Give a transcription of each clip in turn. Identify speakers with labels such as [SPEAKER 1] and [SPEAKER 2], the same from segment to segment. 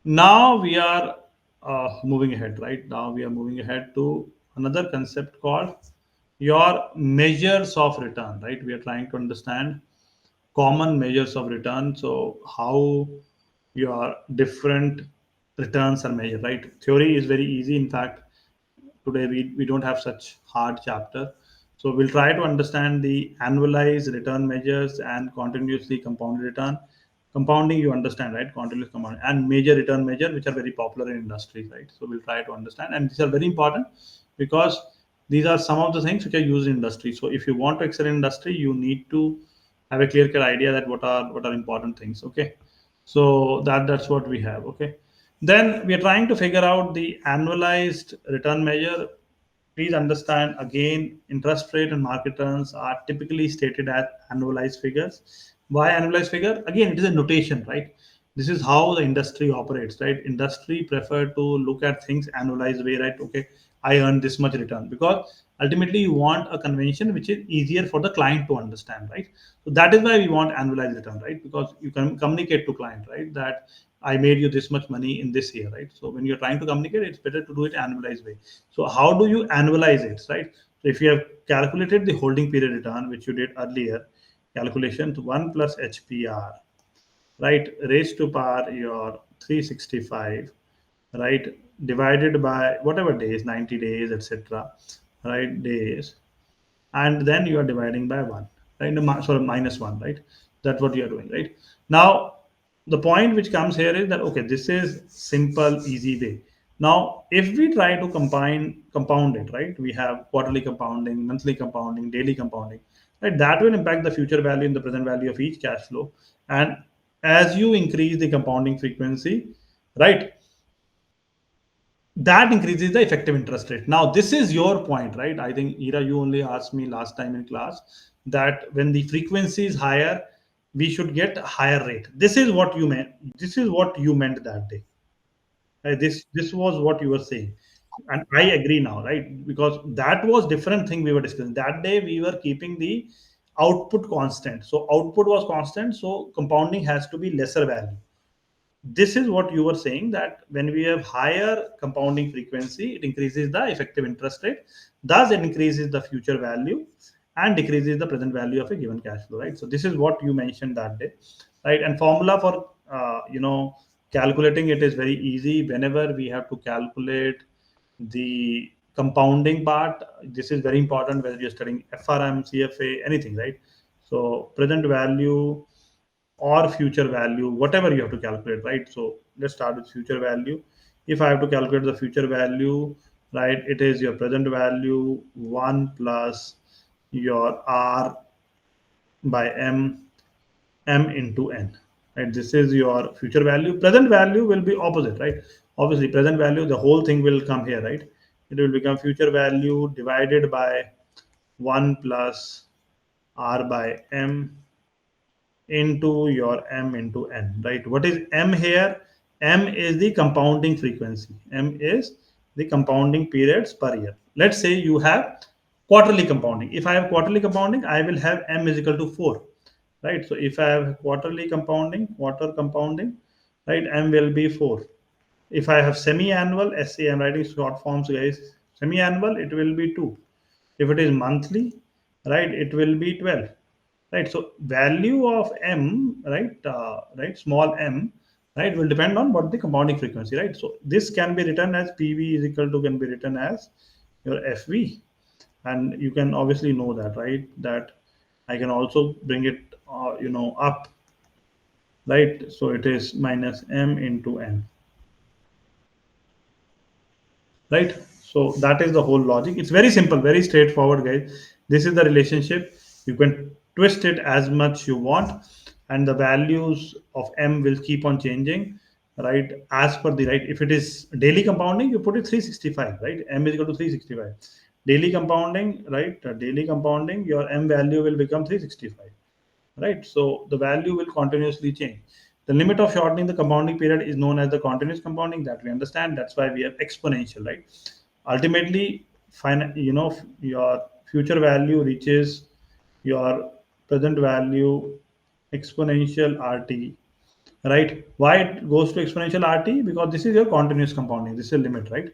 [SPEAKER 1] Now we are moving ahead, right? Now we are moving ahead to another concept called your measures of return, right? We are trying to understand common measures of return. So how your different returns are measured, right? Theory is very easy. In fact, today we don't have such hard chapter. So we'll try to understand the annualized return measures and continuously compounded return. Compounding, you understand, right? Continuous compounding and major return measure, which are very popular in industry, right? So we'll try to understand, and these are very important because these are some of the things which are used in industry. So if you want to excel in industry, you need to have a clear cut idea that what are important things. Okay, so that's what we have. Okay, then we are trying to figure out the annualized return measure. Please understand again, interest rate and market returns are typically stated as annualized figures. Why annualized figure? Again, it is a notation, right? This is how the industry operates, right? Industry prefer to look at things annualized way, right? Okay, I earned this much return because ultimately you want a convention which is easier for the client to understand, right? So that is why we want annualized return, right? Because you can communicate to client, right? That I made you this much money in this year, right? So when you're trying to communicate, it's better to do it annualized way. So how do you annualize it, right? So if you have calculated the holding period return, which you did earlier, calculation to 1 plus HPR, right, raised to power your 365, right, divided by whatever days, 90 days, etc., right, days, and then you are dividing by 1, right? No, sorry, minus 1, right? That's what you are doing, right? Now the point which comes here is that okay, this is simple easy way. Now if we try to compound it, right, we have quarterly compounding, monthly compounding, daily compounding, right? That will impact the future value and the present value of each cash flow. And as you increase the compounding frequency, right, that increases the effective interest rate. Now this is your point, right? I think, Ira, you only asked me last time in class that when the frequency is higher, we should get a higher rate. This is what you meant. This is what you meant that day. This was what you were saying, and I agree now, right? Because that was different thing we were discussing that day. We were keeping the output constant, so output was constant, so compounding has to be lesser value. This is what you were saying, that when we have higher compounding frequency, it increases the effective interest rate, thus it increases the future value and decreases the present value of a given cash flow, right? So this is what you mentioned that day, right? And formula for calculating it is very easy. Whenever we have to calculate the compounding part, this is very important whether you're studying FRM, CFA, anything, right? So present value or future value, whatever you have to calculate, right? So let's start with future value. If I have to calculate the future value, right, it is your present value 1 plus your R by m into n, right? This is your future value. Present value will be opposite, right? Obviously present value, the whole thing will come here, right? It will become future value divided by 1 plus R by m into your m into n, right? What is m here? M is the compounding frequency. M is the compounding periods per year. Let's say you have quarterly compounding. If I have quarterly compounding, I will have m is equal to 4, right? So if I have quarterly compounding, quarter compounding, right, m will be 4. If I have semi-annual, SA, I'm writing short forms, guys. Semi-annual, it will be 2. If it is monthly, right, it will be 12, right? So value of m, right, right, small m, right, will depend on what the compounding frequency, right? So this can be written as PV is equal to, can be written as your FV, and you can obviously know that, right? That I can also bring it, up, right? So it is minus m into n, right? So that is the whole logic. It's very simple, very straightforward, guys. This is the relationship. You can twist it as much you want, and the values of m will keep on changing, right, as per the, right. If it is daily compounding, you put it 365, right? M is equal to 365. Daily compounding, right, daily compounding, your m value will become 365, right? So the value will continuously change. The limit of shortening the compounding period is known as the continuous compounding, that we understand. That's why we have exponential, right? Ultimately, your future value reaches your present value exponential RT, right? Why it goes to exponential RT? Because this is your continuous compounding. This is a limit, right?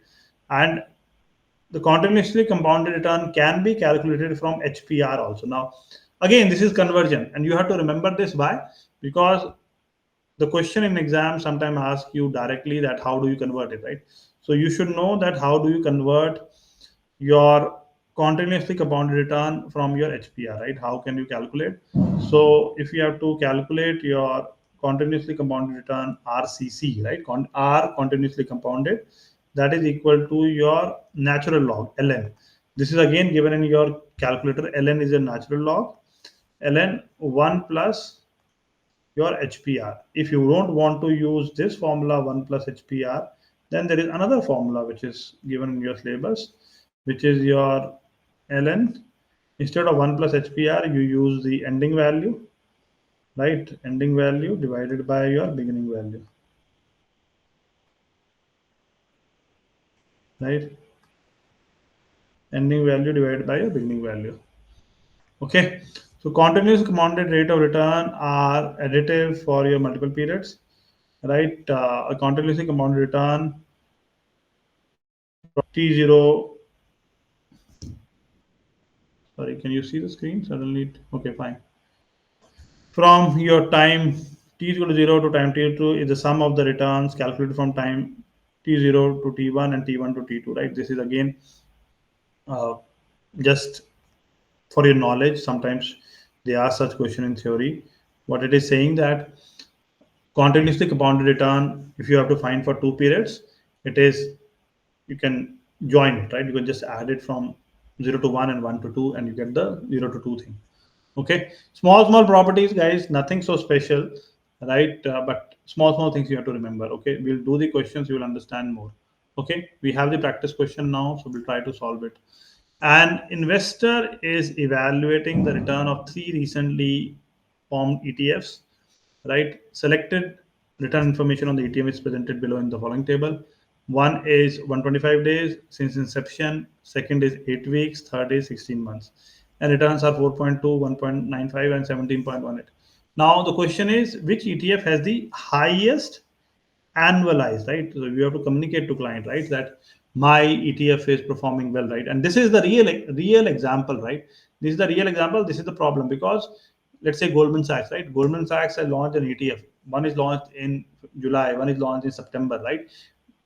[SPEAKER 1] And the continuously compounded return can be calculated from HPR also. Now, again, this is conversion, and you have to remember this. Why? Because the question in exam sometimes ask you directly that how do you convert it, right? So you should know that how do you convert your continuously compounded return from your HPR, right? How can you calculate? So if you have to calculate your continuously compounded return RCC, right? R continuously compounded, that is equal to your natural log ln. This is again given in your calculator. Ln is a natural log. Ln 1 plus your HPR. If you don't want to use this formula 1 plus HPR, then there is another formula which is given in your syllabus, which is your ln. Instead of 1 plus HPR, you use the ending value, right? Ending value divided by your beginning value, right? Ending value divided by your beginning value. Okay. So continuous compounded rate of return are additive for your multiple periods, right? A continuously compounded return T0. Sorry, can you see the screen? Suddenly, okay, fine. From your time t is equal to 0 to time t2 is the sum of the returns calculated from time t0 to t1 and t1 to t2, right? This is again uh, just for your knowledge. Sometimes they ask such question in theory. What it is saying that continuously compounded return, if you have to find for two periods, it is you can join it, right? You can just add it from 0 to 1 and 1 to 2, and you get the 0 to 2 thing. Okay, small properties, guys, nothing so special, right? But small things you have to remember. Okay, we'll do the questions, you will understand more. Okay, we have the practice question now, so we'll try to solve it. An investor is evaluating the return of three recently formed ETFs, right? Selected return information on the ETM is presented below in the following table. One is 125 days since inception, second is 8 weeks, third is 16 months. And returns are 4.2, 1.95, and 17.18. Now, the question is which ETF has the highest annualized, right? So you have to communicate to client, right, that my ETF is performing well, right? And this is the real example, right? This is the real example. This is the problem because let's say Goldman Sachs, right? Goldman Sachs has launched an ETF. One is launched in July, one is launched in September, right?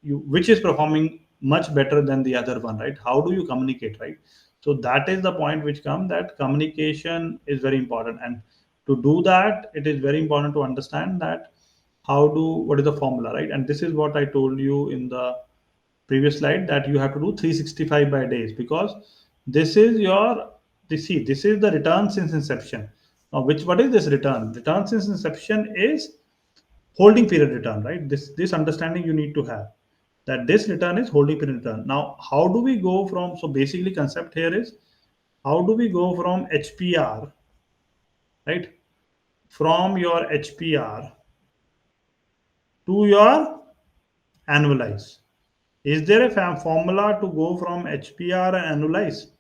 [SPEAKER 1] Which is performing much better than the other one, right? How do you communicate, right? So that is the point which come that communication is very important, and to do that, it is very important to understand that what is the formula, right? And this is what I told you in the previous slide, that you have to do 365 by days, because this is your this is the return since inception. Now, what is this return? Return since inception is holding period return, right? This understanding you need to have, that this return is holding period return. Now, how do we go from, so basically concept here is how do we go from HPR, right? From your HPR to your annualize. Is there a formula to go from HPR and annualize?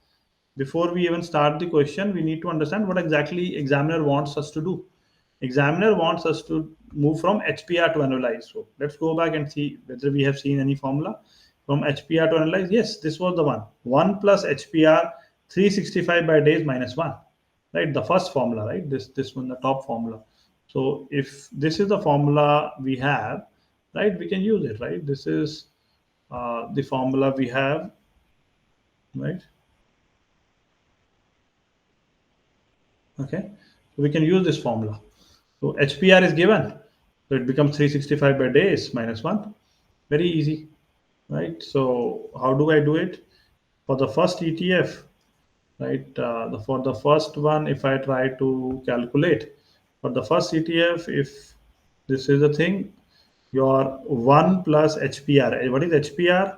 [SPEAKER 1] Before we even start the question, we need to understand what exactly examiner wants us to do. Examiner wants us to move from HPR to annualize. So let's go back and see whether we have seen any formula from HPR to analyze. Yes, this was the one. 1 plus HPR 365 by days minus 1. Right, the first formula, right? This one, the top formula. So if this is the formula we have, right, we can use it, right? This is the formula we have, right? Okay, so we can use this formula. So HPR is given, so it becomes 365 by days minus 1. Very easy, right? So how do I do it? For the first ETF, right? For the first one, if I try to calculate, for the first ETF, if this is the thing, your 1 plus HPR. What is HPR?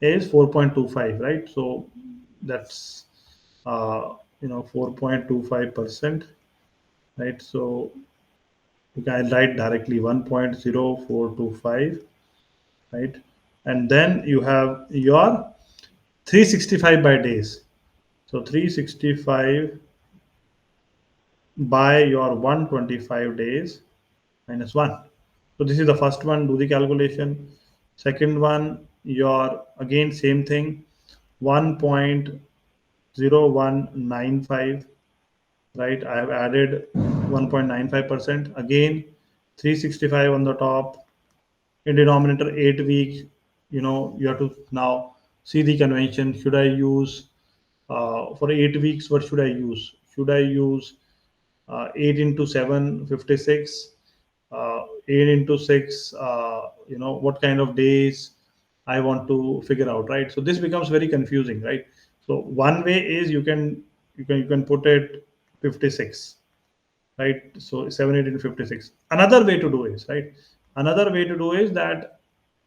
[SPEAKER 1] Is 4.25, right? So that's 4.25%, right? So you can write directly 1.0425, right? And then you have your 365 by days. So 365 by your 125 days minus 1. So this is the first one, do the calculation. Second one, your again same thing, 1.0195, right? I have added 1.95%. Again, 365 on the top. In denominator, 8 week. You have to now see the convention. Should I use for 8 weeks? What should I use? Should I use 8 into 7, 56? 8 into 6, what kind of days I want to figure out, right? So this becomes very confusing, right? So one way is you can put it 56, right? So 7, 8 into 56. Another way to do is, right? Another way to do is that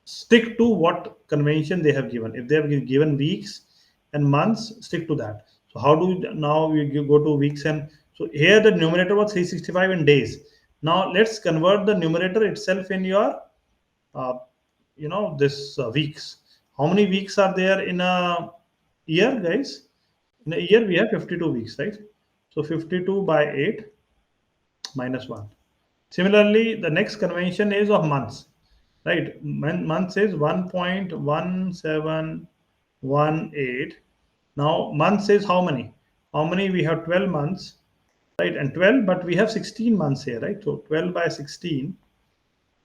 [SPEAKER 1] stick to what convention they have given. If they have given weeks and months, stick to that. So how do now we go to weeks? And so here the numerator was 365 in days. Now let's convert the numerator itself in your uh, this weeks. How many weeks are there in a year, guys? In a year we have 52 weeks, right? So 52 by 8 minus 1. Similarly, the next convention is of months, right? Months is 1.1718. Now, months is how many? How many? We have 12 months, right? And 12, but we have 16 months here, right? So 12 by 16,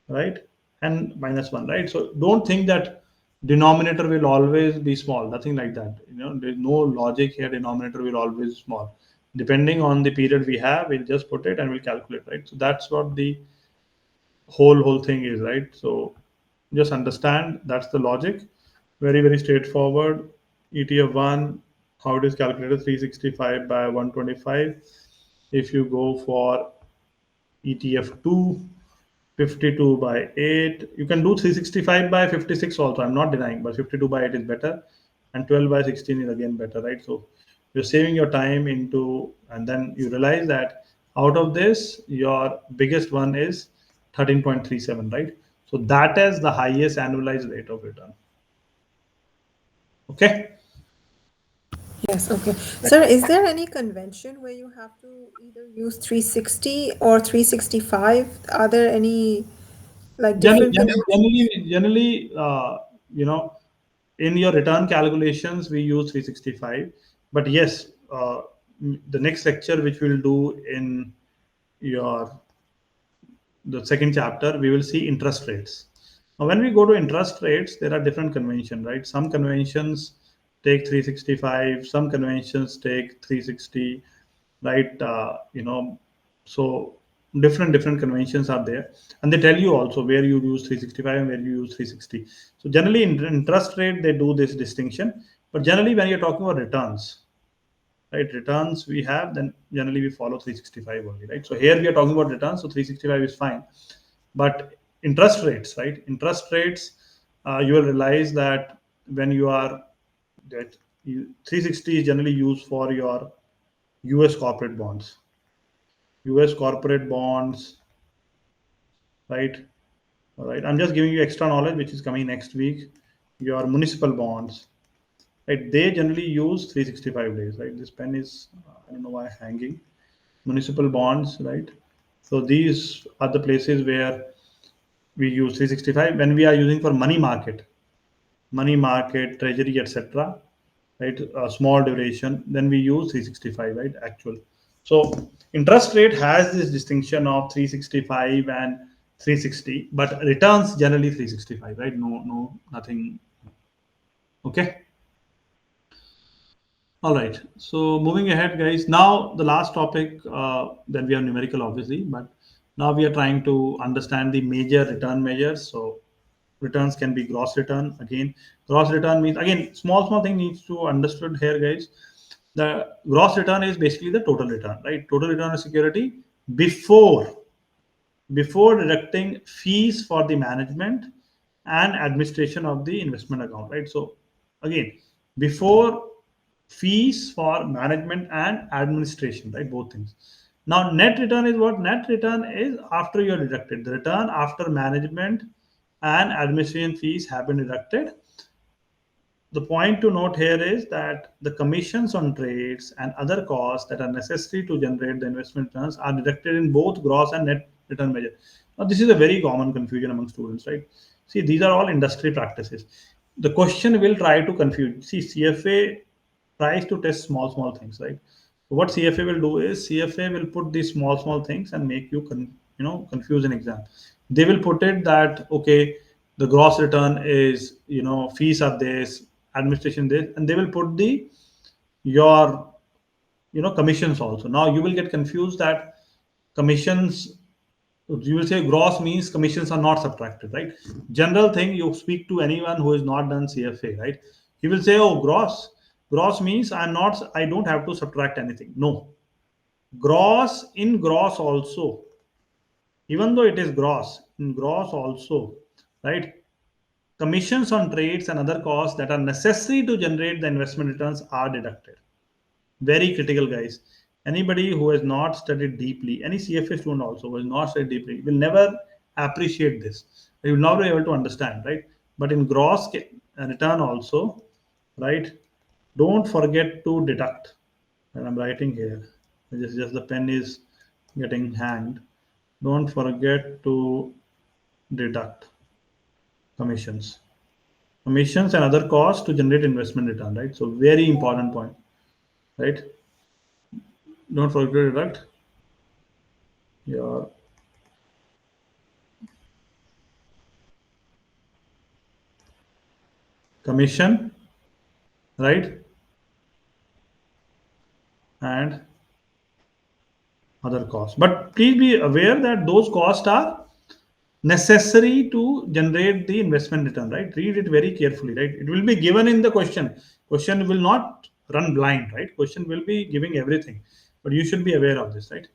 [SPEAKER 1] right? And minus 1, right? So don't think that denominator will always be small. Nothing like that. There's no logic here. Denominator will always be small. Depending on the period we have, we'll just put it and we'll calculate, right? So that's what the whole thing is, right? So just understand that's the logic. Very very straightforward. ETF1, how it is calculated, 365 by 125. If you go for ETF2, 52 by 8, you can do 365 by 56 also, I'm not denying, but 52 by 8 is better, and 12 by 16 is again better, right? So you're saving your time into, and then you realize that out of this your biggest one is 13.37, right? So that is the highest annualized rate of return. Okay.
[SPEAKER 2] Yes, okay. Sir, is there any convention where you have to either use 360 or 365? Are there any like
[SPEAKER 1] Generally,
[SPEAKER 2] different
[SPEAKER 1] generally,
[SPEAKER 2] conventions?
[SPEAKER 1] generally, generally, you know, in your return calculations, we use 365. But yes, the next lecture, which we'll do in your the second chapter, we will see interest rates. Now, when we go to interest rates, there are different conventions, right? Some conventions take 365, some conventions take 360, right? So different conventions are there, and they tell you also where you use 365 and where you use 360. So generally, in interest rate, they do this distinction, but generally, when you're talking about returns, right, returns we have, then generally we follow 365 only, right? So here we are talking about returns, so 365 is fine. But interest rates, right, interest rates, you will realize that when you are that 360 is generally used for your US corporate bonds, US corporate bonds, right? All right, I'm just giving you extra knowledge which is coming next week. Your municipal bonds, right, they generally use 365 days, right? This pen is I don't know why hanging. Municipal bonds, right? So these are the places where we use 365. When we are using for money market, treasury, etc., right? A small duration, then we use 365, right? Actual. So interest rate has this distinction of 365 and 360, but returns generally 365, right? No, nothing. Okay. All right. So moving ahead, guys. Now the last topic. Then we have numerical, obviously, but now we are trying to understand the major return measures. So returns can be gross return. Again, gross return means, again, small thing needs to understood here, guys. The gross return is basically the total return, right? Total return of security before before deducting fees for the management and administration of the investment account, right? So again, before fees for management and administration, right? Both things. Now, net return is what? Net return is after you're deducted. The return after management and administration fees have been deducted. The point to note here is that the commissions on trades and other costs that are necessary to generate the investment returns are deducted in both gross and net return measure. Now this is a very common confusion among students, right? See, these are all industry practices. The question will try to confuse. See, CFA tries to test small things, right? What CFA will do is CFA will put these small things and make you confuse an exam. They will put it that okay, the gross return is fees are this, administration this, and they will put the your commissions also. Now you will get confused that commissions, you will say gross means commissions are not subtracted, right? General thing, you speak to anyone who has not done CFA, right? He will say, oh, gross means I don't have to subtract anything. No, gross also, even though it is gross, in gross also, right? Commissions on trades and other costs that are necessary to generate the investment returns are deducted. Very critical, guys. Anybody who has not studied deeply, any CFA student also who has not studied deeply, will never appreciate this. They will not be able to understand, right? But in return also, right? Don't forget to deduct. And I'm writing here. Just the pen is getting hanged. Don't forget to deduct commissions. Commissions and other costs to generate investment return, right? So very important point, right? Don't forget to deduct your commission, right, and other costs. But please be aware that those costs are necessary to generate the investment return, right? Read it very carefully, right? It will be given in the question. Question will not run blind, right? Question will be giving everything, but you should be aware of this, right?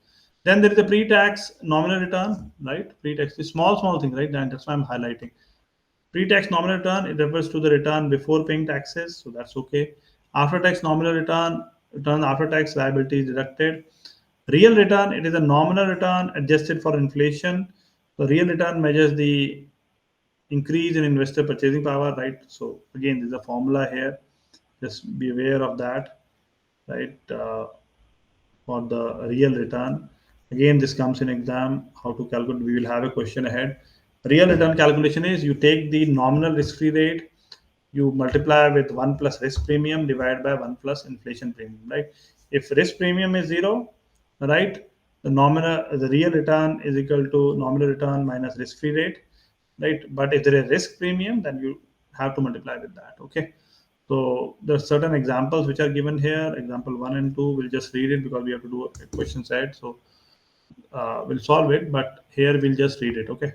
[SPEAKER 1] Then there is a pre-tax nominal return, right? Pre-tax is small thing, right? And that's why I'm highlighting. Pre-tax nominal return, it refers to the return before paying taxes, so that's okay. After-tax nominal return after tax liability is deducted. Real return, it is a nominal return adjusted for inflation. The real return measures the increase in investor purchasing power, right? So again, there's a formula here. Just be aware of that, right? For the real return. Again, this comes in exam, how to calculate. We will have a question ahead. Real return calculation is you take the nominal risk-free rate, you multiply with 1 plus risk premium divided by 1 plus inflation premium, right? If risk premium is 0, right, the real return is equal to nominal return minus risk-free rate, right? But if there is risk premium, then you have to multiply with that, okay? So there are certain examples which are given here. Example 1 and 2, we'll just read it because we have to do a question set. So we'll solve it, but here we'll just read it, okay?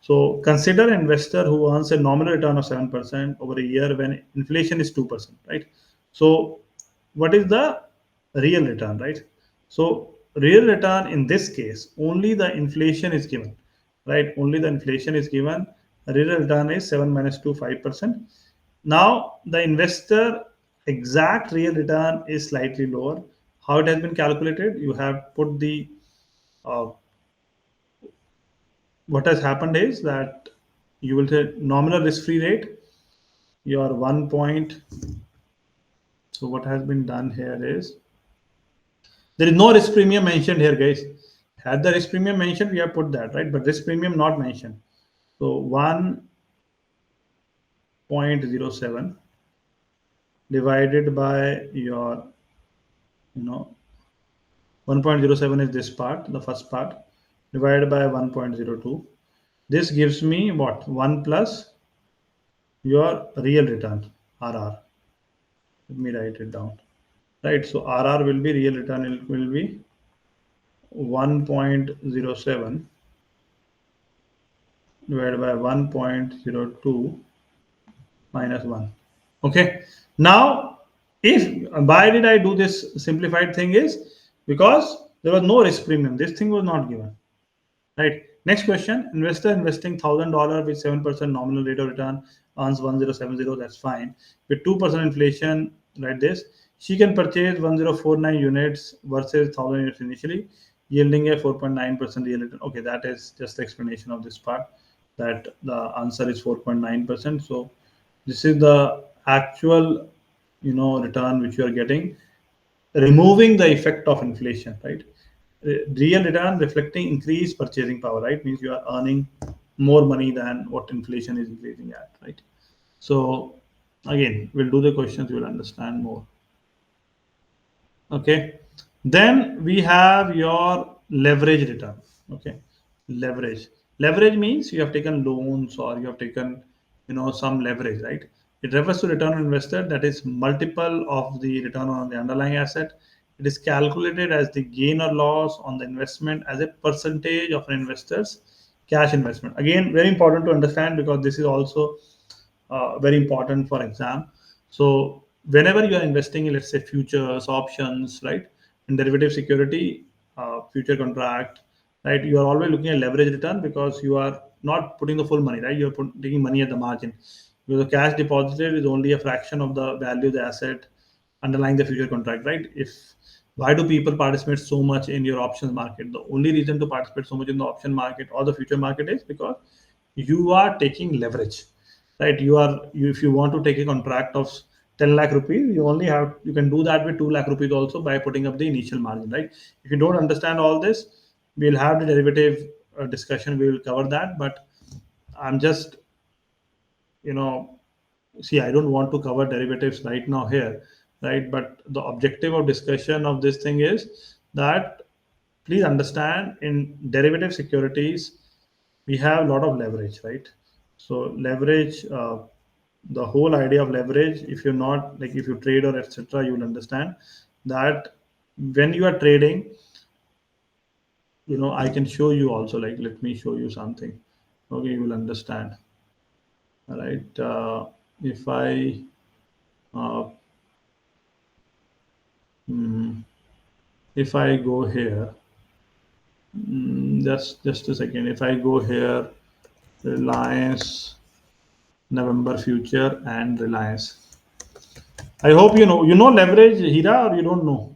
[SPEAKER 1] So consider an investor who earns a nominal return of 7% over a year when inflation is 2%, right? So what is the real return, right? So real return in this case, only the inflation is given, right? Only the inflation is given. Real return is 7 minus 2, 5%. Now the investor exact real return is slightly lower. How it has been calculated? You have put the uh, what has happened is that you will say nominal risk-free rate, your 1 point. So what has been done here is there is no risk premium mentioned here, guys. Had the risk premium mentioned, we have put that, right? But risk premium not mentioned. So 1.07 divided by your, 1.07 is this part, the first part, divided by 1.02. This gives me what? 1 plus your real return, RR. Let me write it down. Right, so RR will be real return will be 1.07 divided by 1.02 minus 1. Okay, now if why did I do this simplified thing is because there was no risk premium. This thing was not given. Right. Next question. Investor investing $1,000 with 7% nominal rate of return earns 1070. That's fine. With 2% inflation, like this, she can purchase 1049 units versus 1000 units initially, yielding a 4.9% real return. Okay, that is just the explanation of this part. That the answer is 4.9%. So this is the actual, return which you are getting, removing the effect of inflation, right? Real return reflecting increased purchasing power, right? Means you are earning more money than what inflation is increasing at, right? So again, we'll do the questions, you'll understand more. Okay, then we have your leverage return. Okay, leverage means you have taken loans or you have taken, some leverage, right? It refers to return on invested, that is multiple of the return on the underlying asset. It is calculated as the gain or loss on the investment as a percentage of an investor's cash investment. Again, very important to understand, because this is also very important for exam. So whenever you are investing in, let's say, futures, options, right, in derivative security, future contract, right, you are always looking at leverage return, because you are not putting the full money, right? You are taking money at the margin, because the cash deposited is only a fraction of the value of the asset underlying the future contract, right? If Why do people participate so much in your options market? The only reason to participate so much in the option market or the future market is because you are taking leverage, right? If you want to take a contract of 10 lakh rupees, you can do that with 2 lakh rupees also by putting up the initial margin, right? If you don't understand all this, we'll have the derivative discussion, we will cover that. But I'm just, you know see, I don't want to cover derivatives right now here, right? But the objective of discussion of this thing is that, please understand, in derivative securities we have a lot of leverage, right? So leverage, the whole idea of leverage, if you're not, like, if you trade or etc., you will understand that when you are trading, I can show you also, like, let me show you something. Okay, you will understand. All right, if I uh, mm, if I go here, just a second. If I go here, Reliance, November future, and Reliance. I hope you know leverage, Hira, or you don't know.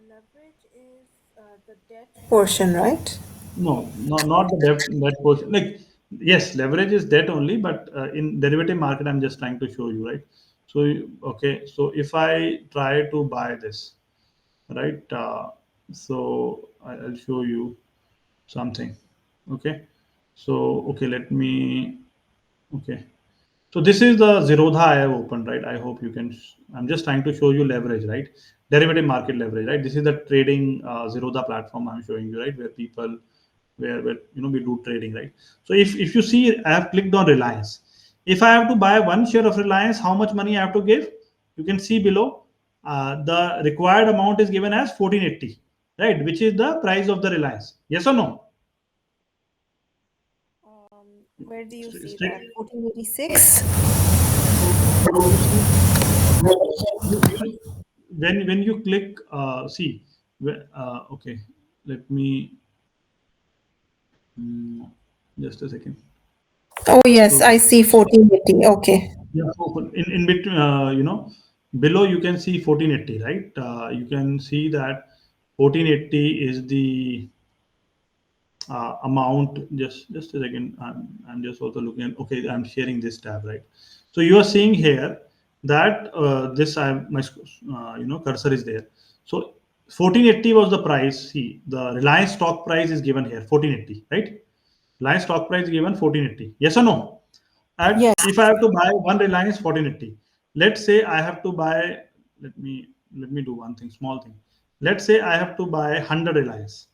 [SPEAKER 2] Leverage is the debt portion, right?
[SPEAKER 1] No, not the debt portion. Like, yes, leverage is debt only, but in derivative market, I'm just trying to show you, right? So okay, so if I try to buy this, right? So I'll show you something. Okay, so okay, let me. Okay, so this is the Zerodha I have opened, right? I hope you can. I'm just trying to show you leverage, right? Derivative market leverage, right? This is the trading Zerodha platform I'm showing you, right? Where people, where we do trading, right? So if you see, I have clicked on Reliance. If I have to buy one share of Reliance, how much money I have to give? You can see below. The required amount is given as 1480, right? Which is the price of the Reliance. Yes or no?
[SPEAKER 2] Where do you see
[SPEAKER 1] Straight.
[SPEAKER 2] that? 1486?
[SPEAKER 1] So you see, when you click, see, okay, let me, mm, just a second.
[SPEAKER 2] Oh, yes,
[SPEAKER 1] So
[SPEAKER 2] I see 1480. Okay.
[SPEAKER 1] yeah, so in between, below you can see 1480, right? You can see that 1480 is the amount. Just a second. I'm just also looking at. Okay, I'm sharing this tab, right? So you are seeing here that this I my cursor is there. So 1480 was the price. See, the Reliance stock price is given here, 1480, right? Reliance stock price given 1480. Yes or no?
[SPEAKER 2] Yes.
[SPEAKER 1] At If I have to buy one Reliance 1480, let's say I have to buy. Let me do one thing, small thing. Let's say I have to buy 100 Reliance,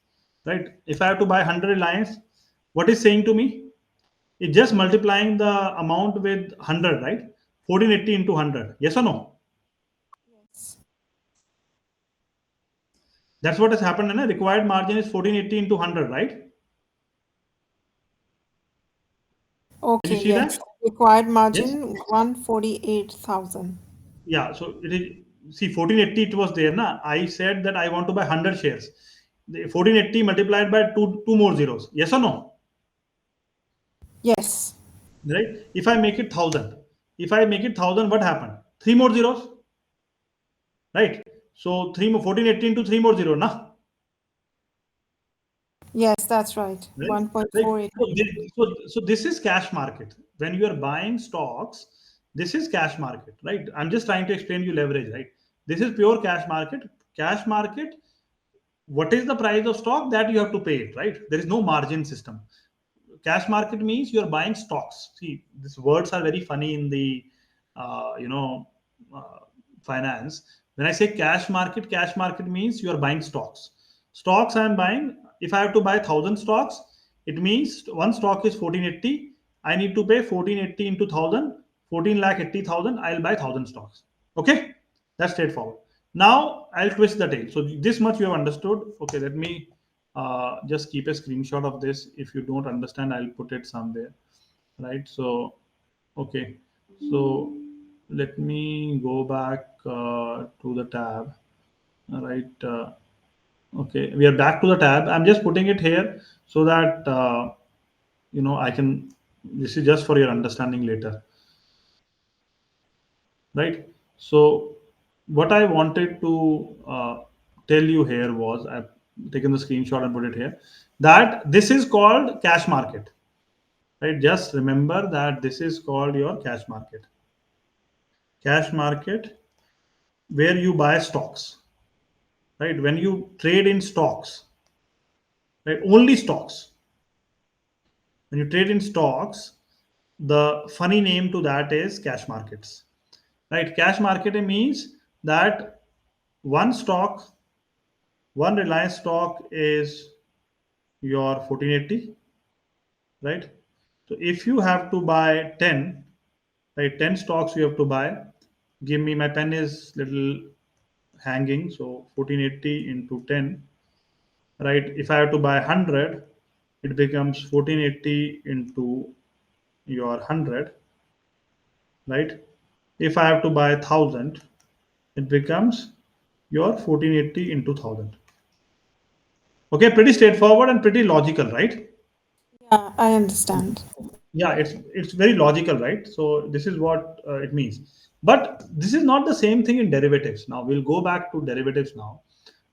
[SPEAKER 1] right? If I have to buy 100 Reliance, what is saying to me? It's just multiplying the amount with 100, right? 1480 into 100. Yes or no?
[SPEAKER 2] Yes.
[SPEAKER 1] That's what has happened. And required margin is 1480 into 100, right? Can you
[SPEAKER 2] Okay,
[SPEAKER 1] see
[SPEAKER 2] yes.
[SPEAKER 1] that?
[SPEAKER 2] Required
[SPEAKER 1] Yes.
[SPEAKER 2] margin 148,000.
[SPEAKER 1] Yeah. So it is. See, 1480 it was there. Na? I said that I want to buy 100 shares. The 1480 multiplied by two more zeros. Yes or no?
[SPEAKER 2] Yes.
[SPEAKER 1] Right? If I make it 1000, what happened? Three more zeros, right? So 1480 into three more zero, na?
[SPEAKER 2] Yes, that's right.
[SPEAKER 1] Right? Right.
[SPEAKER 2] 1.48.
[SPEAKER 1] So this is cash market. When you are buying stocks, this is cash market, right? I'm just trying to explain you leverage, right? This is pure cash market. Cash market, what is the price of stock that you have to pay it, right? There is no margin system. Cash market means you're buying stocks. See, these words are very funny in the uh, you know uh, finance. When I say cash market means you are buying stocks. Stocks I am buying. If I have to buy 1,000 stocks, it means one stock is 1480. I need to pay 1480 into 1,000, 14,80,000. I'll buy 1,000 stocks. Okay, that's straightforward. Now I'll twist the tail. So this much you have understood. Okay, let me just keep a screenshot of this. If you don't understand, I'll put it somewhere, right? So okay, so let me go back to the tab, right? Okay, we are back to the tab. I'm just putting it here so that I can. This is just for your understanding later, right? So what I wanted to tell you here was, I've taken the screenshot and put it here, that this is called cash market, right? Just remember that this is called your cash market. Cash market, where you buy stocks, right? When you trade in stocks, right? Only stocks. When you trade in stocks, the funny name to that is cash markets, right? Cash market means that one stock, one Reliance stock is your 1480, right? So if you have to buy 10, right, 10 stocks you have to buy. Give me, my pen is little hanging, so 1480 into 10, right? If I have to buy 100, it becomes 1480 into your 100, right? If I have to buy 1,000, it becomes your 1480 into 1,000. Okay, pretty straightforward and pretty logical, right?
[SPEAKER 2] Yeah, I understand.
[SPEAKER 1] Yeah, it's very logical, right? So this is what it means. But this is not the same thing in derivatives. Now we'll go back to derivatives now.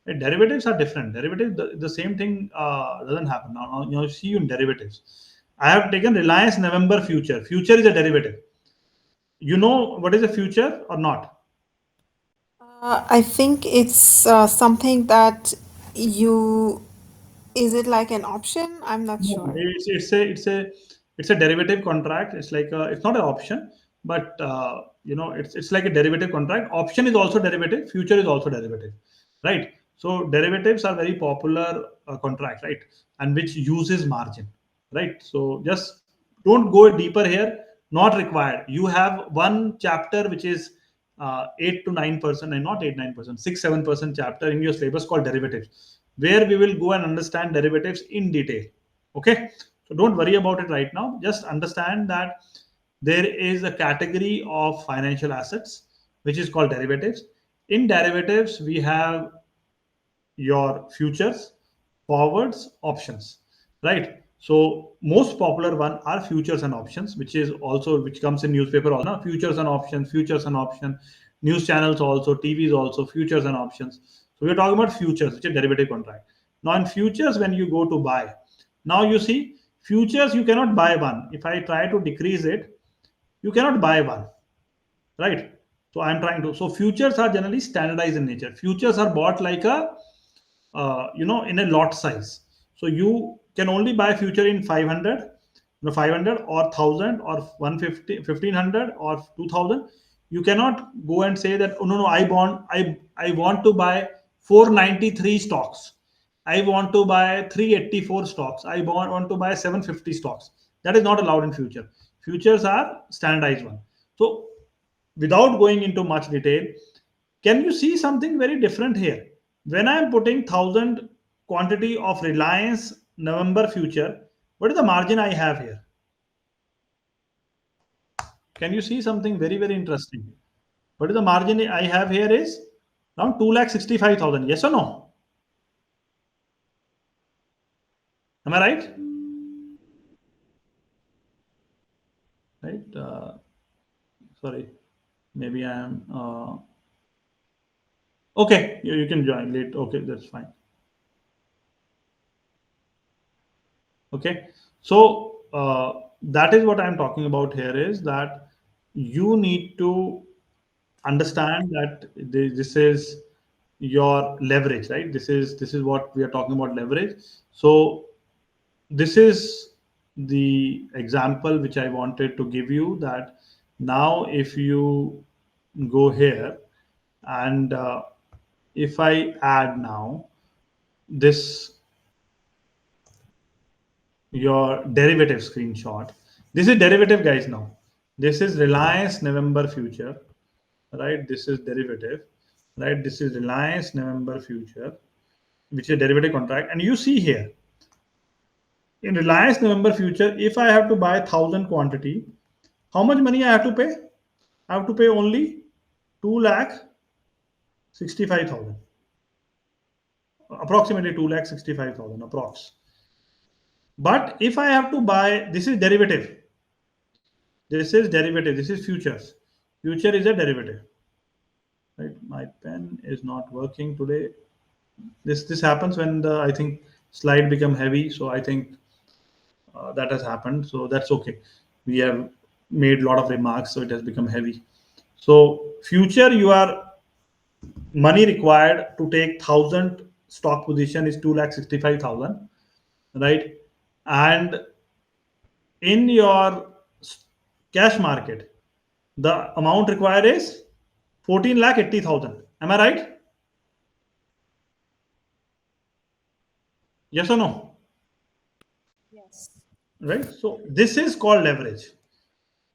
[SPEAKER 1] Derivatives are different. Derivatives, the same thing doesn't happen. Now you see in derivatives, I have taken Reliance November future. Future is a derivative. You know what is a future or not?
[SPEAKER 2] I think it's something that you, is it like an option? I'm not
[SPEAKER 1] No,
[SPEAKER 2] sure.
[SPEAKER 1] it's a derivative contract. It's like it's not an option, but it's like a derivative contract. Option is also derivative. Future is also derivative, right? So derivatives are very popular contract, right? And which uses margin, right? So just don't go deeper here. Not required. You have one chapter which is 8 to 9%, and not 8 9%, 6 7% chapter in your syllabus called derivatives, where we will go and understand derivatives in detail. Okay, so don't worry about it right now. Just understand that there is a category of financial assets which is called derivatives. In derivatives, we have your futures, forwards, options, right? So most popular one are futures and options, which comes in newspaper also. No? Futures and option, news channels also, TVs also, futures and options. So we're talking about futures, which is derivative contract. Now in futures, when you go to buy, now you see futures you cannot buy one. If I try to decrease it, you cannot buy one, right? So I'm trying to. So futures are generally standardized in nature. Futures are bought like a in a lot size. So you can only buy future in 500, 500 or 1,000 or 150, 1,500 or 2,000. You cannot go and say that, oh no no, I want to buy 493 stocks. I want to buy 384 stocks. I want to buy 750 stocks. That is not allowed in future. Futures are standardized one. So without going into much detail, can you see something very different here? When I am putting 1,000 quantity of Reliance November future, what is the margin I have here? Can you see something very, very interesting? What is the margin I have here is around 2,65,000. Yes or no? Am I right? Right? Sorry. Maybe I am. Okay, you can join late. Okay, that's fine. Okay, so that is what I'm talking about here, is that you need to understand that this is your leverage, right? This is what we are talking about, leverage. So this is the example which I wanted to give you, that now if you go here and if I add now this, your derivative screenshot. This is derivative, guys. Now this is Reliance November future, right? This is derivative, right? This is Reliance November future, which is derivative contract. And you see here in Reliance November future, if I have to buy 1,000 quantity, how much money I have to pay? I have to pay only 2,65,000, approximately 2,65,000 approx. But if I have to buy, this is derivative. This is derivative. This is futures. Future is a derivative. Right? My pen is not working today. This happens when the, I think, slide become heavy. So I think that has happened. So that's okay. We have made a lot of remarks, so it has become heavy. So future, you are money required to take 1,000 stock position is 2,65,000, right? And in your cash market, the amount required is 14,80,000. Am I right? Yes or no?
[SPEAKER 2] Yes.
[SPEAKER 1] Right. So this is called leverage.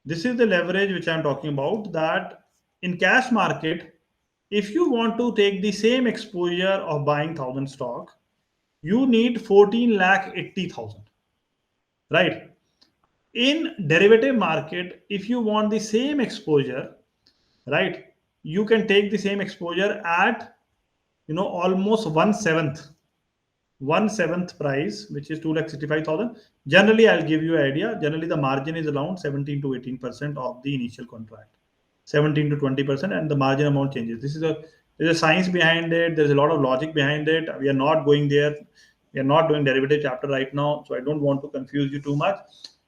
[SPEAKER 1] This is the leverage which I'm talking about. That in cash market, if you want to take the same exposure of buying 1,000 stock, you need 14,80,000. Right. In derivative market, if you want the same exposure, right, you can take the same exposure at, almost 1/7 price, which is 2,65,000. Generally, I'll give you an idea. Generally, the margin is around 17 to 18% of the initial contract, 17 to 20%, and the margin amount changes. There's a science behind it. There's a lot of logic behind it. We are not going there. We are not doing derivative chapter right now, so I don't want to confuse you too much.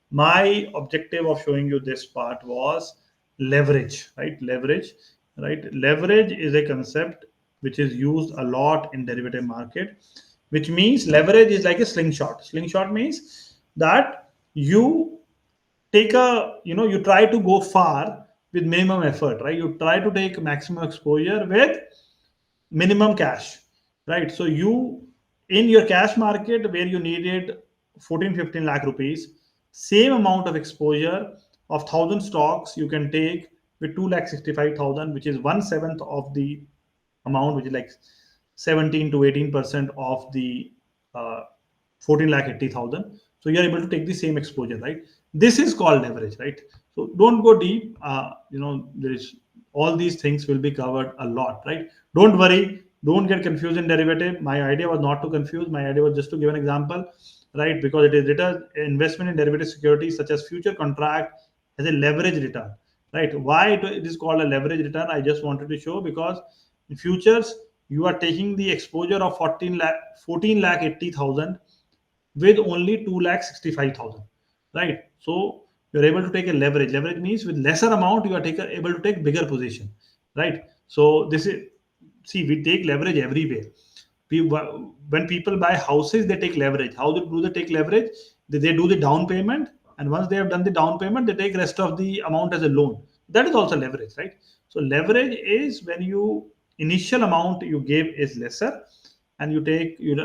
[SPEAKER 1] My objective of showing you this part was leverage, right? Leverage, right? Leverage is a concept which is used a lot in derivative market, which means leverage is like a slingshot. Slingshot means that you take a, you try to go far with minimum effort, right? You try to take maximum exposure with minimum cash, right? So you, in your cash market where you needed 14 15 lakh rupees, same amount of exposure of 1,000 stocks you can take with 2,65,000, which is 1/7 of the amount, which is like 17 to 18% of the 14,80,000. So you're able to take the same exposure, right? This is called leverage, right? So don't go deep. There is, all these things will be covered a lot, right? Don't worry. Don't get confused in derivative. My idea was not to confuse. My idea was just to give an example, right? Because it is return investment in derivative securities such as future contract as a leverage return, right? Why it is called a leverage return? I just wanted to show, because in futures you are taking the exposure of 14,80,000 with only 2,65,000, right? So you're able to take a leverage. Leverage means with lesser amount you are able to take bigger position, right? So this is, see, we take leverage everywhere. When people buy houses, they take leverage. How do they take leverage? They do the down payment, and once they have done the down payment, they take rest of the amount as a loan. That is also leverage, right? So leverage is when you initial amount you give is lesser, and you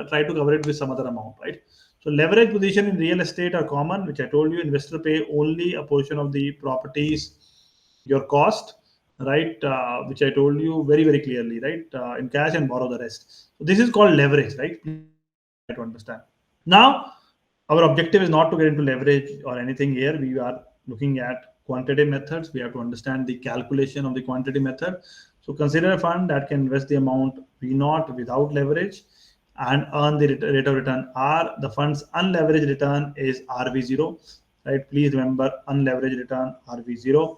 [SPEAKER 1] try to cover it with some other amount, right? So leverage position in real estate are common, which I told you. Investor pay only a portion of the properties, your cost, right? Which I told you very very clearly, right? In cash, and borrow the rest. So this is called leverage, right? Please try to understand. Now, our objective is not to get into leverage or anything here. We are looking at quantitative methods. We have to understand the calculation of the quantitative method. So consider a fund that can invest the amount V naught without leverage and earn the rate of return R. The fund's unleveraged return is RV0. Right? Please remember unleveraged return RV0.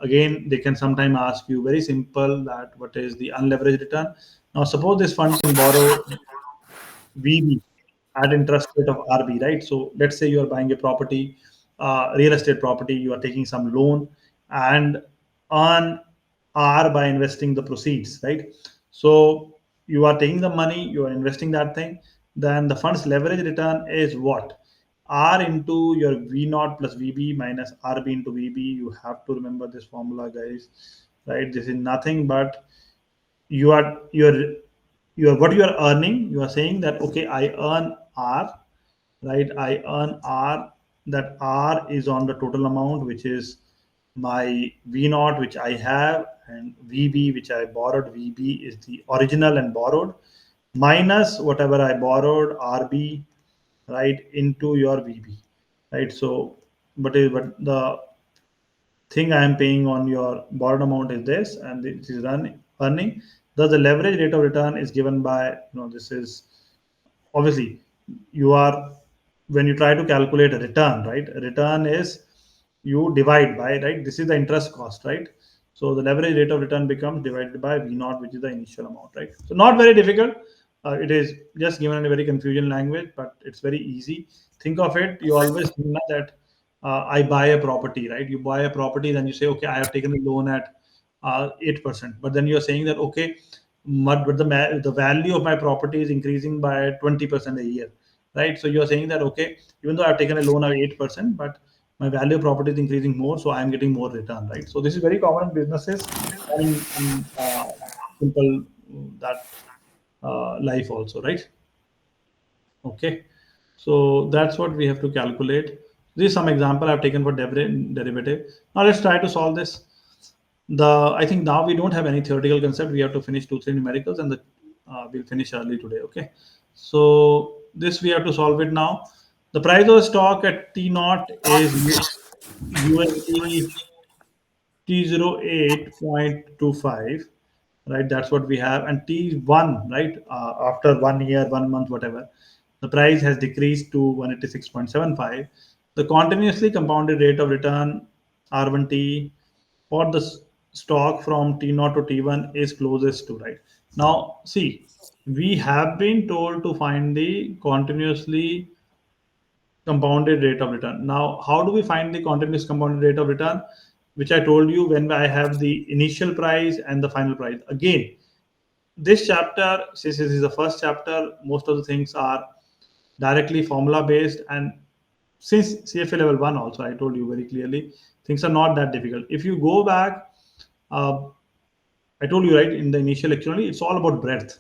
[SPEAKER 1] Again, they can sometimes ask you very simple that what is the unleveraged return. Now, suppose this fund can borrow VB at interest rate of RB, right? So let's say you are buying a property, real estate property, you are taking some loan and earn R by investing the proceeds, right? So you are taking the money, you are investing that thing, then the fund's leverage return is what? R into your V naught plus VB minus RB into VB. You have to remember this formula, guys. Right? This is nothing but you are you are what you are earning. You are saying that okay, I earn R, right? I earn R. That R is on the total amount, which is my V naught, which I have, and VB, which I borrowed. VB is the original and borrowed, minus whatever I borrowed, RB, right, into your VB, right? So, but the thing I am paying on your borrowed amount is this, and this is earning. Thus, the leverage rate of return is given by, this is obviously you are, when you try to calculate a return, right? A return is you divide by, right? This is the interest cost, right? So the leverage rate of return becomes divided by V naught, which is the initial amount, right? So not very difficult. It is just given in a very confusion language, but it's very easy. Think of it. You always think that I buy a property, right? You buy a property, then you say, okay, I have taken a loan at 8%, but then you're saying that okay, but the value of my property is increasing by 20% a year, right? So you're saying that okay, even though I've taken a loan of 8%, but my value of property is increasing more, so I'm getting more return, right? So this is very common in businesses and in simple that life also, right? Okay, so that's what we have to calculate. This is some example I've taken for derivative. Now let's try to solve this. I think now we don't have any theoretical concept. We have to finish 2 3 numericals, and we'll finish early today. Okay, so this we have to solve it now. The price of stock at T naught is USD T08.25, right? That's what we have. And T1, right? After 1 year, 1 month, whatever, the price has decreased to 186.75. The continuously compounded rate of return R1T for the stock from T0 to T1 is closest to, right? Now, see, we have been told to find the continuously compounded rate of return. Now, how do we find the continuous compounded rate of return? Which I told you when I have the initial price and the final price. Again, this chapter, since this is the first chapter, most of the things are directly formula based. And since CFA level 1 also, I told you very clearly, things are not that difficult. If you go back, uh, I told you right in the initial lecture only, it's all about breadth,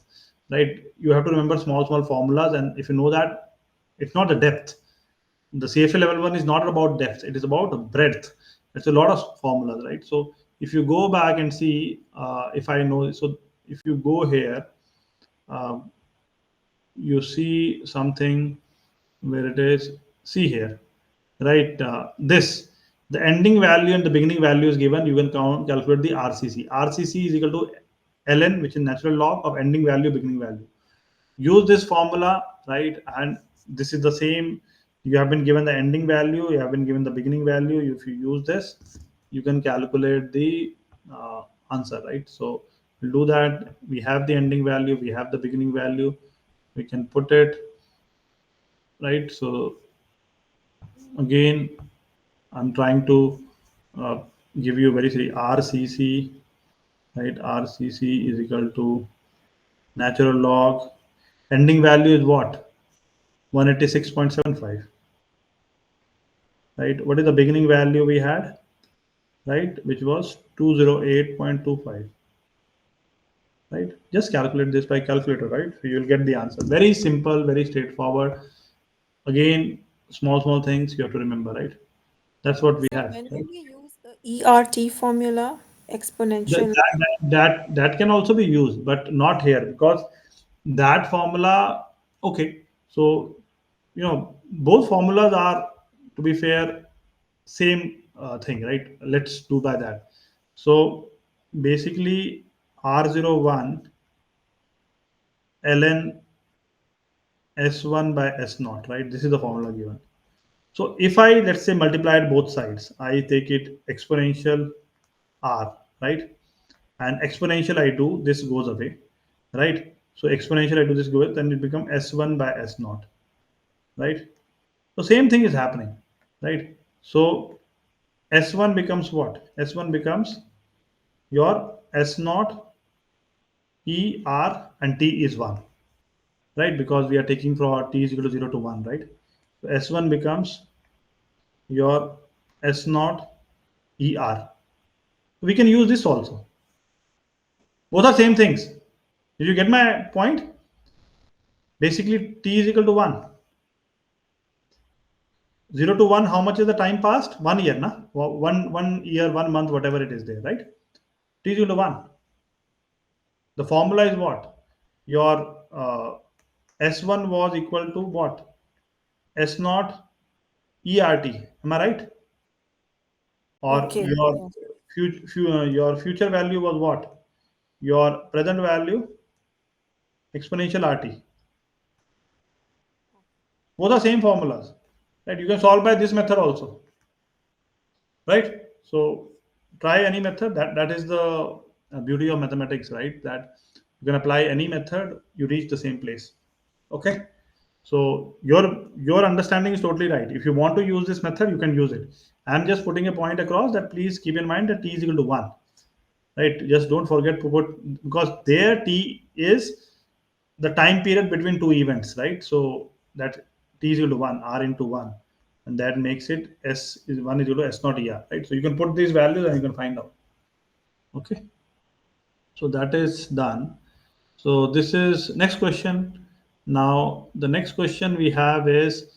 [SPEAKER 1] right? You have to remember small formulas, and if you know that, it's not the depth. The CFA level 1 is not about depth; it is about breadth. It's a lot of formulas, right? So if you go back and see, if I know, so if you go here, uh, you see something where it is. See here, right? This the ending value and the beginning value is given. You can calculate the RCC. RCC is equal to ln, which is natural log of ending value beginning value. Use this formula, right? And this is the same. You have been given the ending value, you have been given the beginning value. If you use this, you can calculate the answer, right? So we'll do that. We have the ending value, we have the beginning value, we can put it, right? So again, I'm trying to uh, give you very clear RCC, right? RCC is equal to natural log. Ending value is what? 186.75, right? What is the beginning value we had, right? Which was 208.25, right? Just calculate this by calculator, right? So you'll get the answer. Very simple, very straightforward. Again, small things you have to remember, right? That's what we
[SPEAKER 2] So
[SPEAKER 1] have,
[SPEAKER 2] when
[SPEAKER 1] right?
[SPEAKER 2] do we use the ERT formula,
[SPEAKER 1] That,
[SPEAKER 2] exponential?
[SPEAKER 1] that can also be used, but not here because that formula. Okay, so both formulas are, to be fair, same thing, right? Let's do by that. So basically, R01 ln S1 by S naught, right? This is the formula given. So if I, let's say, multiply both sides, I take it exponential R, right? And exponential I do, this goes away, right? So exponential I do, this goes, then it becomes S1 by S naught, right? So same thing is happening, right? So S1 becomes what? S1 becomes your S naught E, R, and T is 1, right? Because we are taking for T is equal to 0 to 1, right? So S1 becomes your S naught ER. We can use this also. Both are same things. Did you get my point? Basically, T is equal to 1. 0 to 1, how much is the time passed? 1 year, na? One year, 1 month, whatever it is there, right? T is equal to 1. The formula is what? Your S1 was equal to what? S naught ERT. Am I right? Or
[SPEAKER 2] Okay.
[SPEAKER 1] your future value was what? Your present value exponential RT. Both are same formulas, right? You can solve by this method also, right? So try any method. That is the beauty of mathematics, right? That you can apply any method, you reach the same place. Okay. So your understanding is totally right. If you want to use this method, you can use it. I'm just putting a point across that please keep in mind that T is equal to 1, right? Just don't forget to put, because there T is the time period between two events, right? So that T is equal to 1, R into 1, and that makes it S is 1 is equal to S naught ER, right? So you can put these values and you can find out. Okay, so that is done. So this is next question. Now the next question we have is,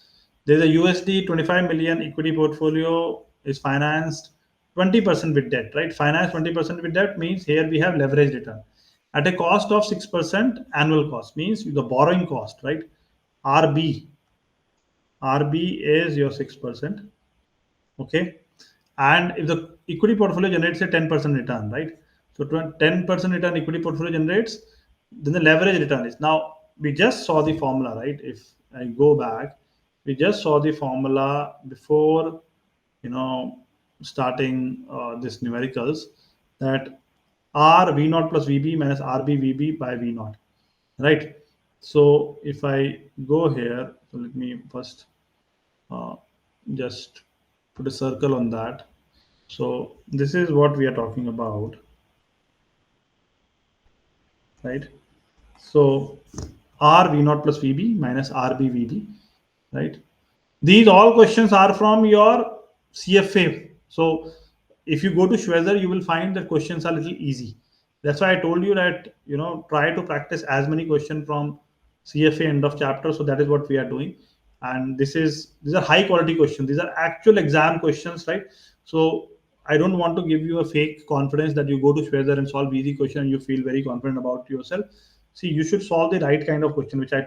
[SPEAKER 1] there's a USD 25 million equity portfolio is financed 20% with debt, right? Finance 20% with debt means here we have leverage return at a cost of 6% annual cost, means the borrowing cost, right? RB, RB is your 6%. Okay, and if the equity portfolio generates a 10% return, right? So 10% return equity portfolio generates, then the leverage return is, now we just saw the formula, right? If I go back, we just saw the formula before, you know, starting this numericals, that R V naught plus VB minus RB VB by V naught, right? So if I go here, so let me first uh, just put a circle on that. So this is what we are talking about, right? So R V naught plus VB minus RB VB, right? These all questions are from your CFA. So if you go to Schwezer, you will find that questions are a little easy. That's why I told you that, try to practice as many questions from CFA end of chapter. So that is what we are doing, and these are high quality questions. These are actual exam questions, right? So I don't want to give you a fake confidence that you go to Schwezer and solve easy question and you feel very confident about yourself. See, you should solve the right kind of question, which I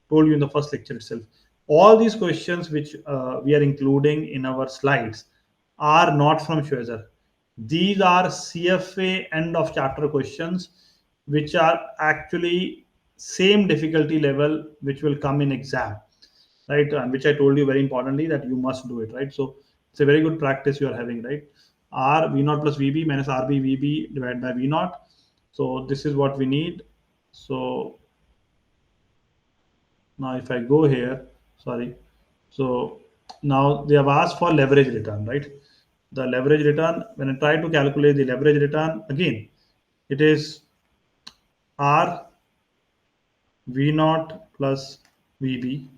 [SPEAKER 1] told you in the first lecture itself. All these questions which we are including in our slides are not from Schwezer. These are CFA end of chapter questions, which are actually same difficulty level, which will come in exam, right? And which I told you very importantly that you must do it, right? So it's a very good practice you are having, right? R V naught plus VB minus RB VB divided by V naught. So this is what we need. So now if I go here, sorry. So now they have asked for leverage return, right? The leverage return, when I try to calculate the leverage return, again, it is R V naught plus VB,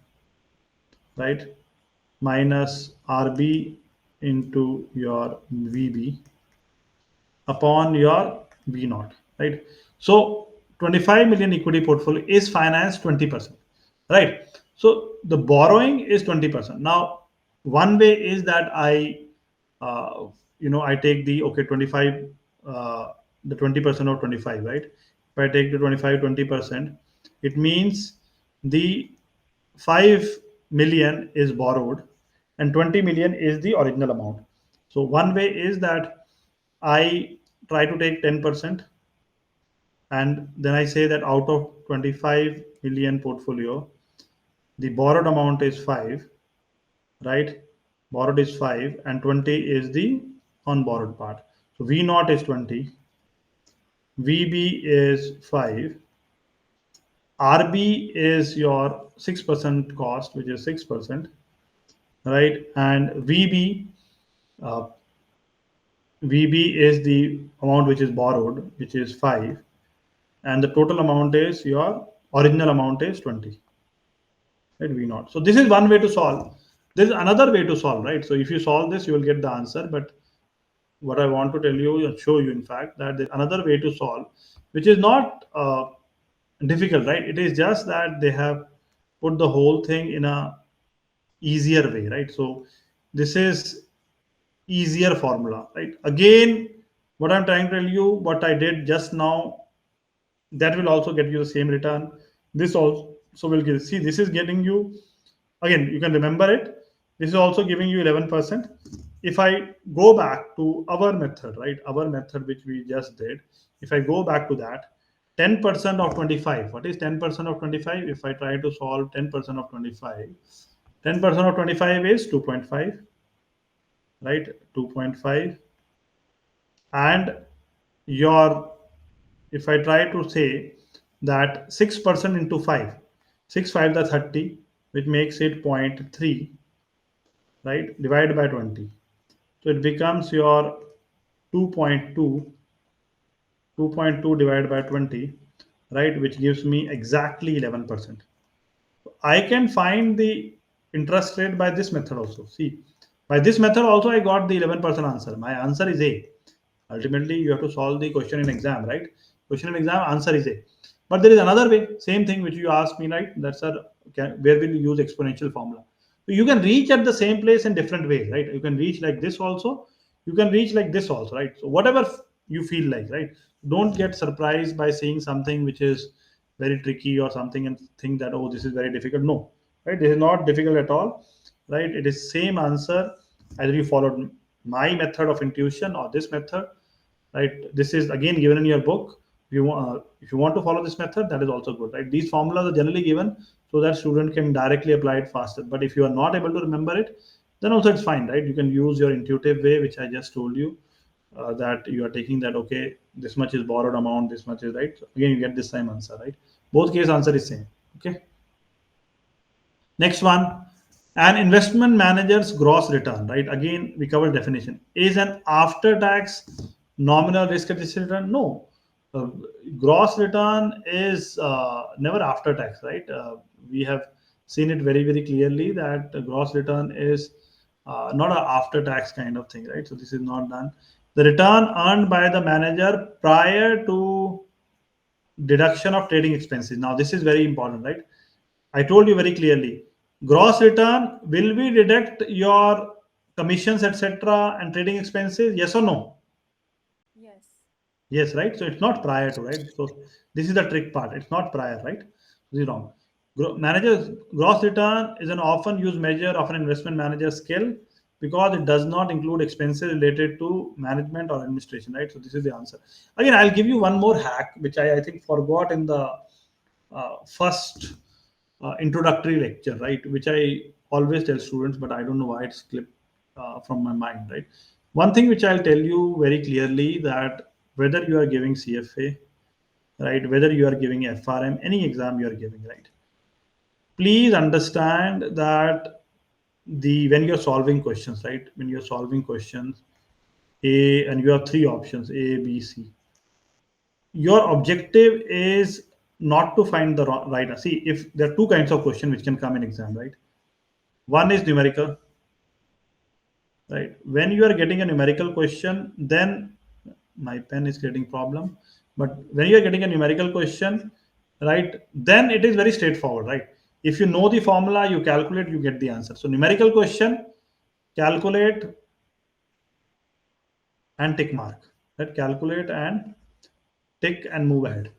[SPEAKER 1] right? Minus RB into your VB upon your V naught, right? So 25 million equity portfolio is financed 20%, right? So the borrowing is 20%. Now, one way is that I take the, okay, 25, the 20% of 25, right? If I take the 25, 20%, it means the 5 million is borrowed and 20 million is the original amount. So one way is that I try to take 10%, and then I say that out of 25 million portfolio, the borrowed amount is 5, right? Borrowed is 5 and 20 is the unborrowed part. So V naught is 20, VB is 5, RB is your 6% cost, which is 6%, right? And uh, VB is the amount which is borrowed, which is 5, and the total amount is your original amount is 20, right? V naught. So this is one way to solve. There is another way to solve, right? So if you solve this, you will get the answer. But what I want to tell you and show you, in fact, that there's another way to solve, which is not difficult, right? It is just that they have put the whole thing in a easier way, right? So this is easier formula, right? Again, what I'm trying to tell you, what I did just now, that will also get you the same return. This also will give, see, this is getting you, again, you can remember it. This is also giving you 11%. If I go back to our method, right, our method which we just did, if I go back to that, 10% of 25, what is 10% of 25? If I try to solve 10% of 25, 10% of 25 is 2.5, right? 2.5. And your, if I try to say that 6% into 5, 6 5 the 30, which makes it zero point 0.3, right, divided by 20. So it becomes your 2.2, 2.2 divided by 20, right, which gives me exactly 11%. I can find the interest rate by this method also. See, by this method also I got the 11% answer. My answer is A. Ultimately, you have to solve the question in exam, right? Question in exam, answer is A. But there is another way, same thing which you asked me, right? That's a, where will you use exponential formula? So you can reach at the same place in different ways, right? You can reach like this also. You can reach like this also, right? So whatever you feel like, right? Don't get surprised by seeing something which is very tricky or something and think that, oh, this is very difficult. No, right? This is not difficult at all, right? It is same answer either you followed my method of intuition or this method, right? This is again given in your book. If you want to follow this method, that is also good, right? These formulas are generally given so that student can directly apply it faster. But if you are not able to remember it, then also it's fine, right? You can use your intuitive way, which I just told you, that you are taking that, okay, this much is borrowed amount, this much is, right? So again, you get this same answer, right? Both case answer is same. Okay. Next one, an investment manager's gross return, right? Again, we covered definition. Is an after-tax nominal risk-adjusted return? No. Uh, Gross return is never after tax, right? We have seen it very, very clearly that the gross return is not an after tax kind of thing, right? So this is not done. The return earned by the manager prior to deduction of trading expenses. Now, this is very important, right? I told you very clearly, gross return, will we deduct your commissions, etc., and trading expenses? Yes or no?
[SPEAKER 2] Yes.
[SPEAKER 1] Yes, right? So it's not prior to, right? So this is the trick part. It's not prior, right? This is wrong. Manager's gross return is an often used measure of an investment manager's skill because it does not include expenses related to management or administration, right? So this is the answer. Again, I'll give you one more hack, which I think forgot in the first introductory lecture, right? Which I always tell students, but I don't know why it's slipped from my mind, right? One thing which I'll tell you very clearly, that whether you are giving CFA, right, whether you are giving FRM, any exam you are giving, right, please understand that the when you're solving questions, right, when you're solving questions, A, and you have three options, A, B, C, your objective is not to find the right answer. See, if there are two kinds of question which can come in exam, right? One is numerical, right? When you are getting a numerical question, then my pen is getting problem. But when you are getting a numerical question, right, then it is very straightforward, right? If you know the formula, you calculate, you get the answer. So numerical question, calculate and tick mark. Right? Calculate and tick and move ahead.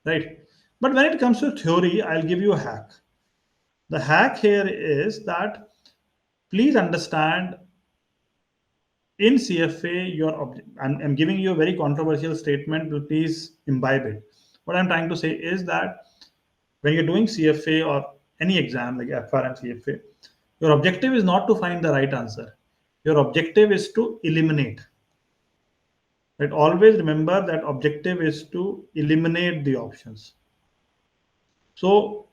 [SPEAKER 1] Right. But when it comes to theory, I'll give you a hack. The hack here is that please understand, in CFA, I'm giving you a very controversial statement, but please imbibe it. What I'm trying to say is that when you're doing CFA or any exam like FR and CFA, your objective is not to find the right answer. Your objective is to eliminate. Right? Always remember that objective is to eliminate the options. So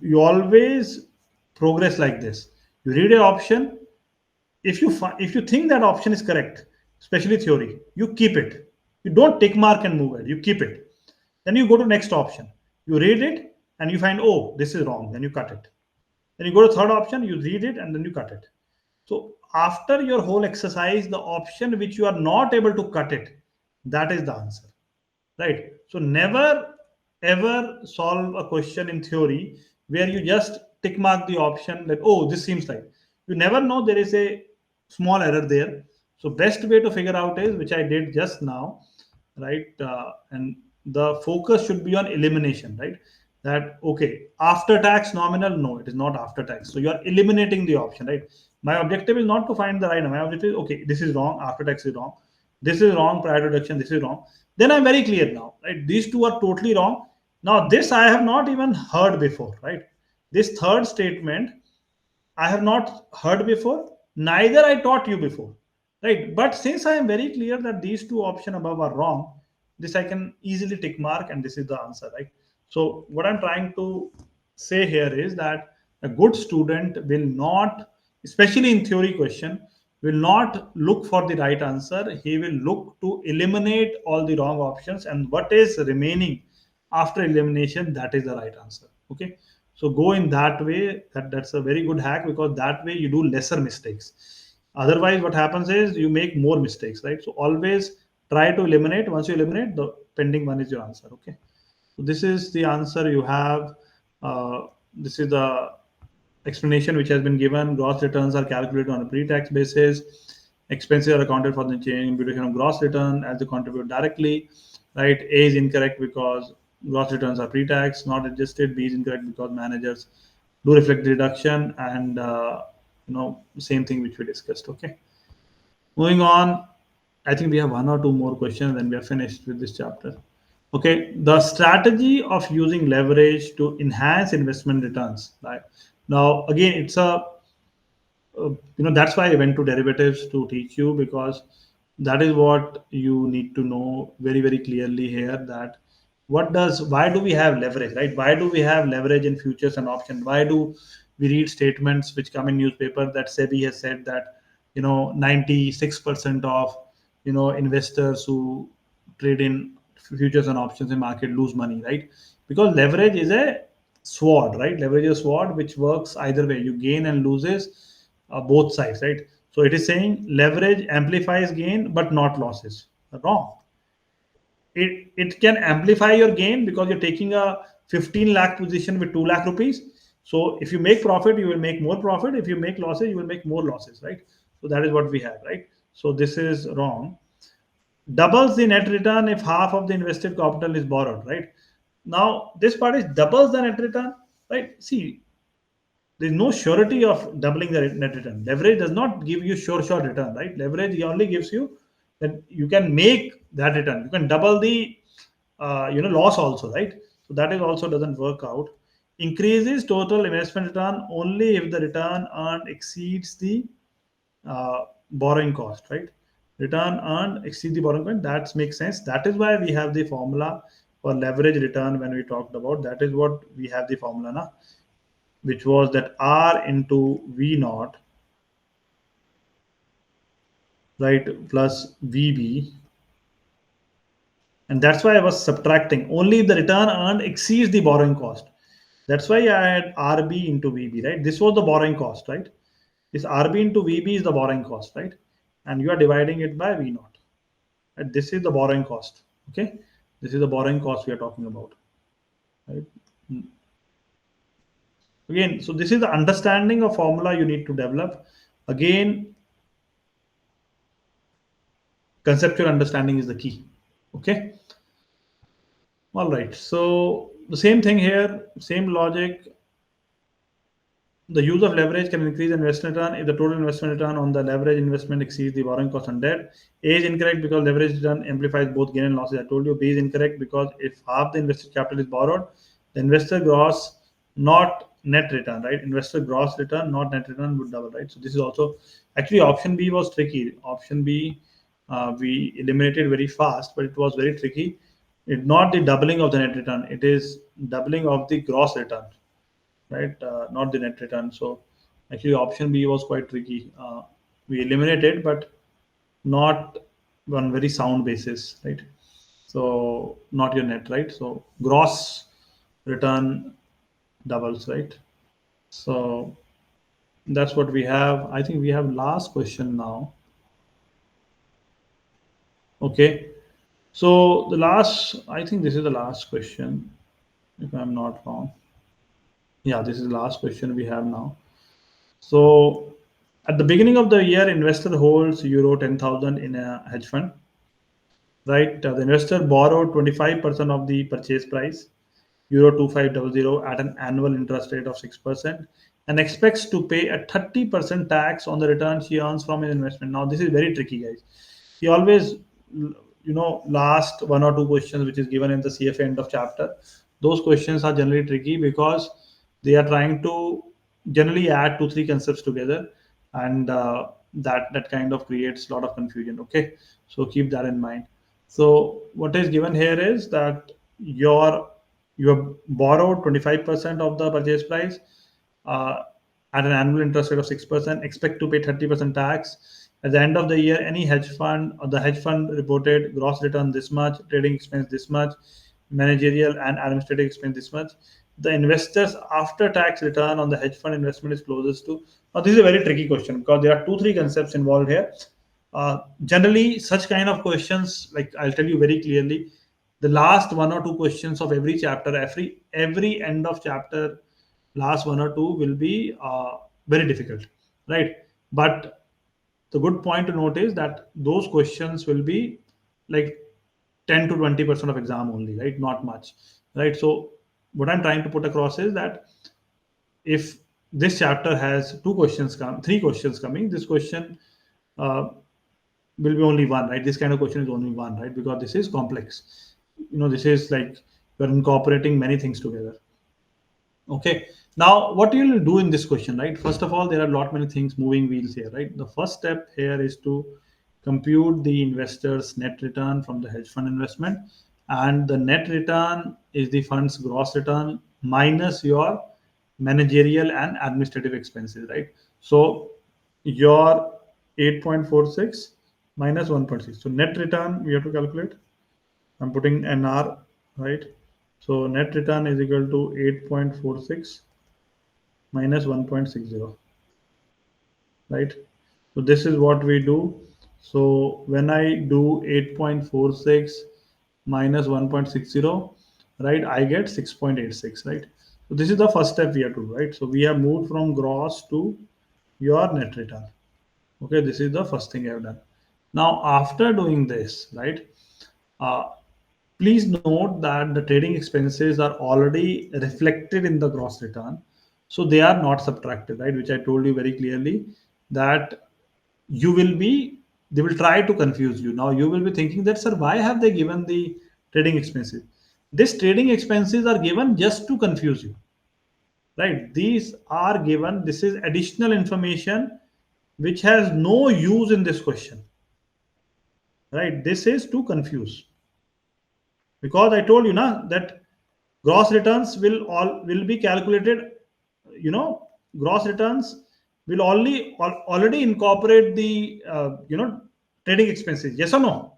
[SPEAKER 1] you always progress like this. You read an option. If you think that option is correct, especially theory, you keep it. You don't tick mark and move it. You keep it. Then you go to next option. You read it and you find, oh, this is wrong. Then you cut it. Then you go to third option, you read it and then you cut it. So after your whole exercise, the option which you are not able to cut it, that is the answer, right? So never ever solve a question in theory where you just tick mark the option like, oh, this seems right. You never know, there is a small error there. So best way to figure out is, which I did just now, right? And the focus should be on elimination, right? That, okay, after tax nominal, no, it is not after tax. So you are eliminating the option, right? My objective is not to find the right number. My objective is, okay, this is wrong, after tax is wrong, this is wrong, prior to deduction, this is wrong. Then I'm very clear now, right? These two are totally wrong. Now this I have not even heard before, right? This third statement I have not heard before, neither I taught you before, right? But since I am very clear that these two options above are wrong, this I can easily tick mark and this is the answer, right? So what I'm trying to say here is that a good student will not, especially in theory question, will not look for the right answer. He will look to eliminate all the wrong options, and what is remaining after elimination, that is the right answer. Okay, so go in that way. That's a very good hack, because that way you do lesser mistakes. Otherwise what happens is you make more mistakes, right? So always try to eliminate. Once you eliminate, the pending one is your answer. Okay, so this is the answer you have. This is the explanation which has been given. Gross returns are calculated on a pre-tax basis. Expenses are accounted for the change imputation of gross return as they contribute directly. Right? A is incorrect because gross returns are pre-tax, not adjusted. B is incorrect because managers do reflect the deduction, and same thing which we discussed. Okay. Moving on, I think we have one or two more questions, and we are finished with this chapter. Okay, the strategy of using leverage to enhance investment returns. Right now, again, it's a that's why I went to derivatives to teach you, because that is what you need to know very very clearly here. That why do we have leverage, right? Why do we have leverage in futures and options? Why do we read statements which come in newspaper that SEBI has said that 96% of investors who trade in futures and options in market lose money, right? Because leverage is a sword, right? Leverage is a sword which works either way. You gain and loses both sides, right? So it is saying leverage amplifies gain but not losses. Wrong. It can amplify your gain because you're taking a 15 lakh position with 2 lakh rupees. So if you make profit, you will make more profit. If you make losses, you will make more losses, right? So that is what we have, right? So this is wrong. Doubles the net return if half of the invested capital is borrowed, right? Now this part is doubles the net return, right? See, there's no surety of doubling the net return. Leverage does not give you sure return, right? Leverage only gives you that you can make that return. You can double the loss also, right? So that is also doesn't work out. Increases total investment return only if the return earned exceeds the borrowing cost, right? Return earned exceeds the borrowing cost. That makes sense. That is why we have the formula for leverage return when we talked about. That is what we have the formula now, which was that R into V naught, right, plus VB. And that's why I was subtracting. Only if the return earned exceeds the borrowing cost. That's why I had RB into VB, right? This was the borrowing cost, right? This RB into VB is the borrowing cost, right? And you are dividing it by V naught. And this is the borrowing cost. Okay. This is the borrowing cost we are talking about. Right? Again, so this is the understanding of formula you need to develop. Again, conceptual understanding is the key. Okay. All right. So the same thing here, same logic. The use of leverage can increase investment return if the total investment return on the leverage investment exceeds the borrowing cost on debt. A is incorrect because leverage return amplifies both gain and losses. I told you. B is incorrect because if half the invested capital is borrowed, the investor gross, not net return, right? Investor gross return, not net return, would double, right? So this is also actually option B was tricky. Option B we eliminated very fast, but it was very tricky. It's not the doubling of the net return; it is doubling of the gross return, right? Not the net return. So actually, option B was quite tricky. We eliminated, but not on very sound basis, right? So not your net, right? So gross return doubles, right? So that's what we have. I think we have last question now. Okay. So the last, I think this is the last question, if I'm not wrong. Yeah, this is the last question we have now. So at the beginning of the year, investor holds euro 10,000 in a hedge fund, right? The investor borrowed 25% of the purchase price, euro 2500 at an annual interest rate of 6%, and expects to pay a 30% tax on the returns he earns from his investment. Now, this is very tricky, guys. He always, last one or two questions which is given in the CFA end of chapter, those questions are generally tricky because they are trying to generally add two three concepts together, and that kind of creates a lot of confusion. Okay, so keep that in mind. So what is given here is that you have borrowed 25% of the purchase price, uh, at an annual interest rate of 6%, expect to pay 30% tax. At the end of the year, any hedge fund or the hedge fund reported gross return this much, trading expense this much, managerial and administrative expense this much. The investors after tax return on the hedge fund investment is closest to. Now, this is a very tricky question because there are two, three concepts involved here. Generally, such kind of questions, like I'll tell you very clearly, the last one or two questions of every chapter, every end of chapter, last one or two will be very difficult, right? But the good point to note is that those questions will be like 10 to 20% of exam only, right? Not much, right? So what I'm trying to put across is that if this chapter has two questions come, three questions coming, this question uh, will be only one, right? This kind of question is only one, right? Because this is complex. This is like you're incorporating many things together. Okay. Now, what you will do in this question, right? First of all, there are a lot many things moving wheels here, right? The first step here is to compute the investor's net return from the hedge fund investment, and the net return is the fund's gross return minus your managerial and administrative expenses, right? So your 8.46 minus 1.6. So net return we have to calculate. I'm putting NR, right? So net return is equal to 8.46 minus 1.60, right? So this is what we do. So when I do 8.46 minus 1.60, right, I get 6.86, right? So this is the first step we have to do, right? So we have moved from gross to your net return. Okay, this is the first thing I have done. Now, after doing this, right, uh, please note that the trading expenses are already reflected in the gross return. So they are not subtracted, right? Which I told you very clearly that you will be, they will try to confuse you. Now you will be thinking that, sir, why have they given the trading expenses? These trading expenses are given just to confuse you, right? These are given, this is additional information which has no use in this question, right? This is to confuse. Because I told you now that gross returns will be calculated. You know, gross returns will already incorporate the trading expenses. Yes or no?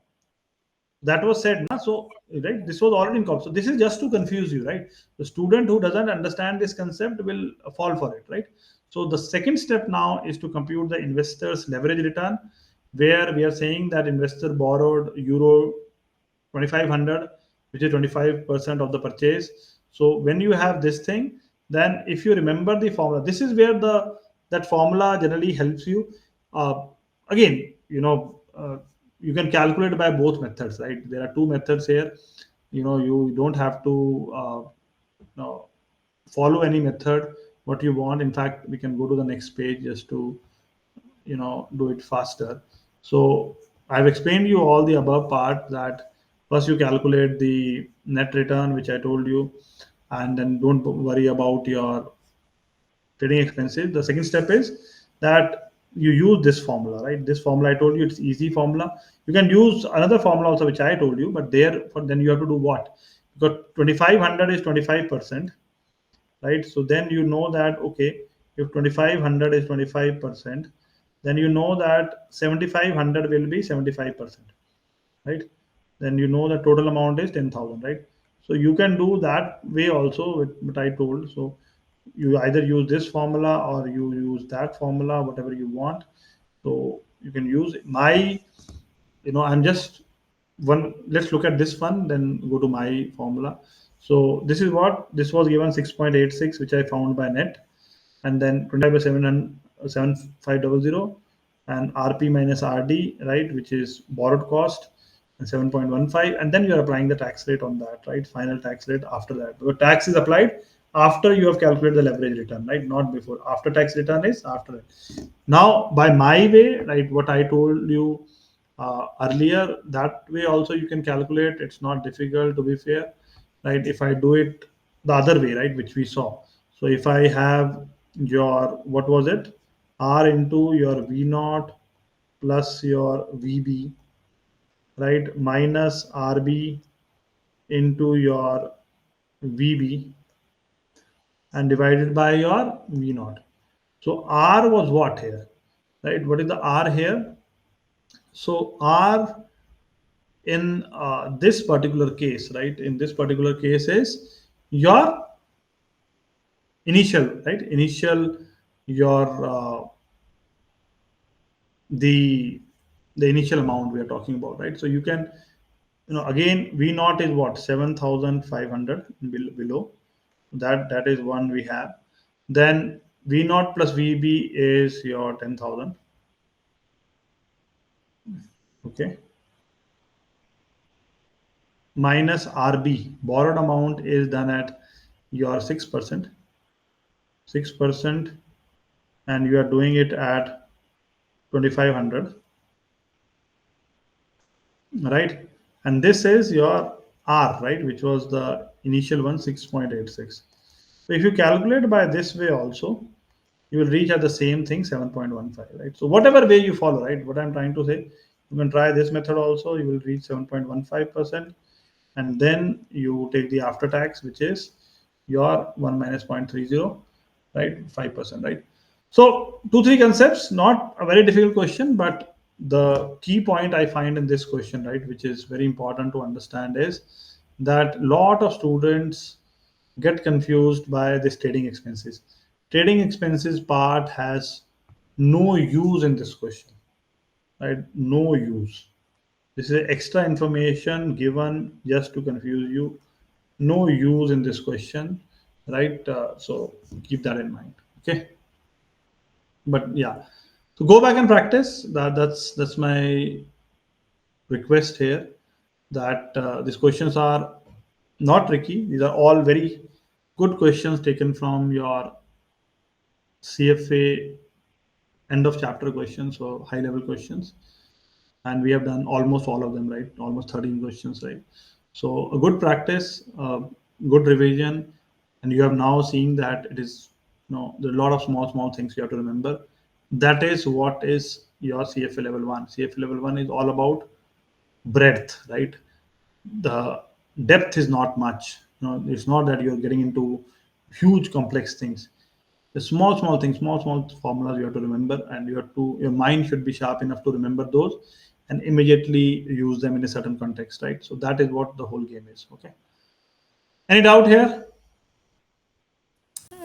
[SPEAKER 1] That was said now. So right, this was already incorporated. So this is just to confuse you, right? The student who doesn't understand this concept will fall for it, right? So the second step now is to compute the investor's leverage return, where we are saying that investor borrowed euro 2500, which is 25% of the purchase. So when you have this thing, then if you remember the formula, this is where the that formula generally helps you. Again, you can calculate by both methods, right? There are two methods here. You don't have to follow any method what you want. In fact, we can go to the next page just to do it faster. So I've explained you all the above part, that first you calculate the net return which I told you, and then don't worry about your trading expenses. The second step is that you use this formula, right? This formula I told you, it's easy formula. You can use another formula also which I told you, but there for then you have to do what? Because 2500 is 25%, right? So then you know that, okay, if 2500 is 25%, then you know that 7500 will be 75%, right? then you know the total amount is 10,000, right? So you can do that way also with what I told. So you either use this formula or you use that formula, whatever you want. So you can use my, I'm just one. Let's look at this one, then go to my formula. So this was given 6.86, which I found by net, and then 25 by 7500, and RP minus RD, right, which is borrowed cost, and 7.15, and then you're applying the tax rate on that, right, final tax rate after that. The tax is applied after you have calculated the leverage return, right, not before. After tax return is after it. Now, by my way, right, what I told you earlier, that way also you can calculate. It's not difficult, to be fair, right? If I do it the other way, right, which we saw. So if I have your, what was it, R into your V naught plus your VB, right, minus RB into your VB, and divided by your V naught. So R was what here, right? What is the R here? So R in this particular case, right? In this particular case is your initial, right? Initial, your the the initial amount we are talking about, right? So you can, again, V naught is what, 7,500 below. That is one we have. Then V naught plus VB is your 10,000. Okay. Minus RB, borrowed amount is done at your 6%, 6%, and you are doing it at 2,500, right? And this is your R, right, which was the initial one, 6.86. So if you calculate by this way also, you will reach at the same thing, 7.15, right? So whatever way you follow, right, what I'm trying to say, you can try this method also, you will reach 7.15%, and then you take the after tax, which is your 1 minus 0.30, right, 5%, right? So two three concepts, not a very difficult question, but the key point I find in this question, right, which is very important to understand, is that lot of students get confused by this trading expenses. Trading expenses part has no use in this question, right? No use. This is extra information given just to confuse you. No use in this question, right? So keep that in mind. Okay. But yeah, so go back and practice. That's my request here. That these questions are not tricky. These are all very good questions taken from your CFA end of chapter questions, or high level questions, and we have done almost all of them, right? Almost 13 questions, right? So a good practice, good revision, and you have now seen that it is, there are a lot of small things you have to remember. That is what is your CFA level 1. CFA level 1 is all about breadth, right? The depth is not much. It's not that you're getting into huge complex things. The small things, small formulas you have to remember, and your mind should be sharp enough to remember those and immediately use them in a certain context, right? So that is what the whole game is. Okay. Any doubt here?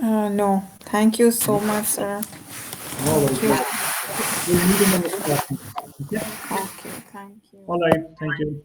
[SPEAKER 2] No, thank you so much, sir.
[SPEAKER 1] No
[SPEAKER 2] Thank
[SPEAKER 1] worries.
[SPEAKER 2] you.
[SPEAKER 1] No worries. We'll meet in the next class. Okay.
[SPEAKER 2] Okay, thank
[SPEAKER 1] All
[SPEAKER 2] you.
[SPEAKER 1] right. Thank you.